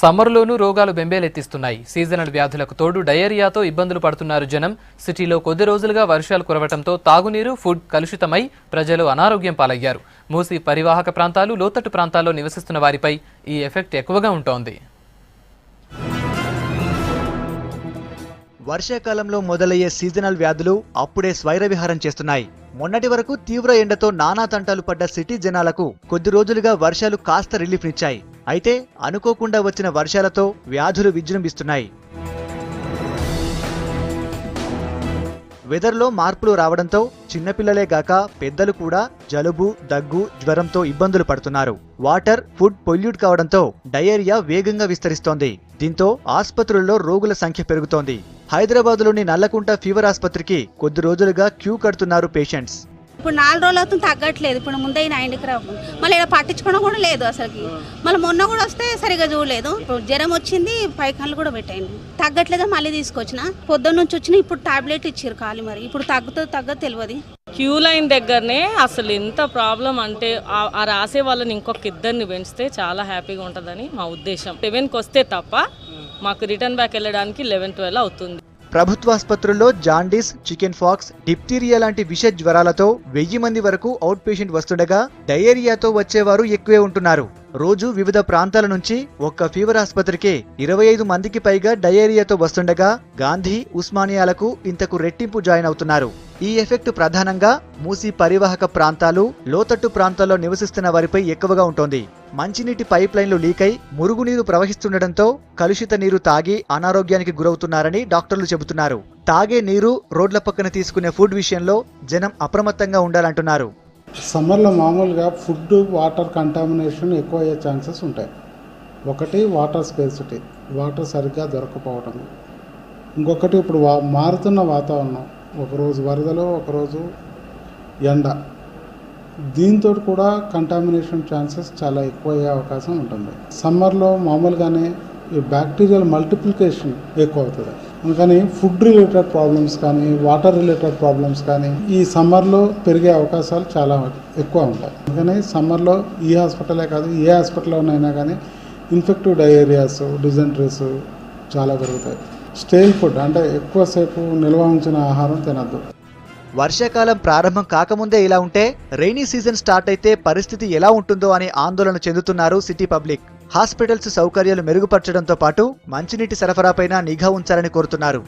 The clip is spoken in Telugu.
సమ్మర్లోనూ రోగాలు బెంబేలెత్తిస్తున్నాయి. సీజనల్ వ్యాధులకు తోడు డయేరియాతో ఇబ్బందులు పడుతున్నారు జనం. సిటీలో కొద్ది రోజులుగా వర్షాలు కురవడంతో తాగునీరు, ఫుడ్ కలుషితమై ప్రజలు అనారోగ్యం పాలయ్యారు. మూసి పరివాహక ప్రాంతాలు, లోతట్టు ప్రాంతాల్లో నివసిస్తున్న వారిపై ఈ ఎఫెక్ట్ ఎక్కువగా ఉంటోంది. వర్షాకాలంలో మొదలయ్యే సీజనల్ వ్యాధులు అప్పుడే స్వైరవిహారం చేస్తున్నాయి. మొన్నటి వరకు తీవ్ర ఎండతో నానా తంటాలు పడ్డ సిటీ జనాలకు కొద్ది రోజులుగా వర్షాలు కాస్త రిలీఫ్నిచ్చాయి. అయితే అనుకోకుండా వచ్చిన వర్షాలతో వ్యాధులు విజృంభిస్తున్నాయి. వెదర్లో మార్పులు రావడంతో చిన్నపిల్లలే గాక పెద్దలు కూడా జలుబు, దగ్గు, జ్వరంతో ఇబ్బందులు పడుతున్నారు. వాటర్, ఫుడ్ పొల్యూట్ కావడంతో డయేరియా వేగంగా విస్తరిస్తోంది. దీంతో ఆసుపత్రుల్లో రోగుల సంఖ్య పెరుగుతోంది. హైదరాబాద్లోని నల్లకుంట ఫీవర్ ఆసుపత్రికి కొద్ది రోజులుగా క్యూ కడుతున్నారు పేషెంట్స్. ఇప్పుడు 4 రోజులు అవుతుంది, తగ్గట్లేదు. ఇప్పుడు ముందే 9కి రావు, మళ్ళీ ఇలా పట్టించుకోవడం కూడా లేదు అసలుకి. మళ్ళీ మొన్న కూడా వస్తే సరిగా చూడలేదు. ఇప్పుడు జ్వరం వచ్చింది, పైకన్లు కూడా పెట్టాను, తగ్గట్లేదు. మళ్ళీ తీసుకొచ్చిన పొద్దున్న నుంచి వచ్చిన, ఇప్పుడు టాబ్లెట్ ఇచ్చారు ఖాళీ. మరి ఇప్పుడు తగ్గదు తెలియదు. క్యూ లైన్ దగ్గరనే అసలు ఎంత ప్రాబ్లం అంటే ఆ రాసే వాళ్ళని ఇంకొక ఇద్దరిని పెంచితే చాలా హ్యాపీగా ఉంటుందని మా ఉద్దేశం. 7కి వస్తే తప్ప మాకు రిటర్న్ బ్యాక్ వెళ్ళడానికి 11-12 అవుతుంది. ప్రభుత్వాసుపత్రుల్లో జాండీస్, చికెన్ ఫాక్స్, డిప్టీరియా లాంటి విష జ్వరాలతో 1000 మంది వరకు అవుట్ పేషెంట్ వస్తుండగా డయేరియాతో వచ్చేవారు ఎక్కువే ఉంటున్నారు. రోజు వివిధ ప్రాంతాల నుంచి ఒక్క ఫీవర్ ఆసుపత్రికి 25 మందికి పైగా డయేరియాతో వస్తుండగా గాంధీ, ఉస్మానియాలకు ఇంతకు రెట్టింపు జాయిన్ అవుతున్నారు. ఈ ఎఫెక్ట్ ప్రధానంగా మూసి పరివాహక ప్రాంతాలు, లోతట్టు ప్రాంతాల్లో నివసిస్తున్న వారిపై ఎక్కువగా ఉంటోంది. మంచినీటి పైప్ లైన్లు లీకై మురుగునీరు ప్రవహిస్తుండటంతో కలుషిత నీరు తాగి అనారోగ్యానికి గురవుతున్నారని డాక్టర్లు చెబుతున్నారు. తాగే నీరు, రోడ్ల పక్కన తీసుకునే ఫుడ్ విషయంలో జనం అప్రమత్తంగా ఉండాలంటున్నారు. సమ్మర్లో మామూలుగా ఫుడ్, వాటర్ కంటామినేషన్ ఎక్కువ అయ్యే ఛాన్సెస్ ఉంటాయి. ఒకటి వాటర్ స్కేర్సిటీ, వాటర్ సరిగ్గా దొరకపోవడం. ఇంకొకటి ఇప్పుడు మారుతున్న వాతావరణం, ఒకరోజు వరదలు, ఒకరోజు ఎండ, దీంతో కూడా కంటామినేషన్ ఛాన్సెస్ చాలా ఎక్కువ అయ్యే అవకాశం ఉంటుంది. సమ్మర్లో మామూలుగానే ఈ బ్యాక్టీరియల్ మల్టిప్లికేషన్ ఎక్కువ అవుతుంది. అందుకని ఫుడ్ రిలేటెడ్ ప్రాబ్లమ్స్ కానీ, వాటర్ రిలేటెడ్ ప్రాబ్లమ్స్ కానీ ఈ సమ్మర్లో పెరిగే అవకాశాలు చాలా ఎక్కువ ఉంటాయి. అందుకని సమ్మర్లో ఈ హాస్పిటలే కాదు, ఏ హాస్పిటల్లోనైనా కానీ ఇన్ఫెక్టివ్ డయేరియాస్, డిజెంట్రీస్ చాలా పెరుగుతాయి. స్టేల్ ఫుడ్ అంటే ఎక్కువసేపు నిల్వ ఉంచిన ఆహారం తినద్దు. వర్షాకాలం ప్రారంభం కాకముందే ఇలా ఉంటే రైనీ సీజన్ స్టార్ట్ అయితే పరిస్థితి ఎలా ఉంటుందో అని ఆందోళన చెందుతున్నారు సిటీ పబ్లిక్. హాస్పిటల్స్ సౌకర్యాలు మెరుగుపరచడంతో పాటు మంచినీటి సరఫరాపైన నిఘా ఉంచాలని కోరుతున్నారు.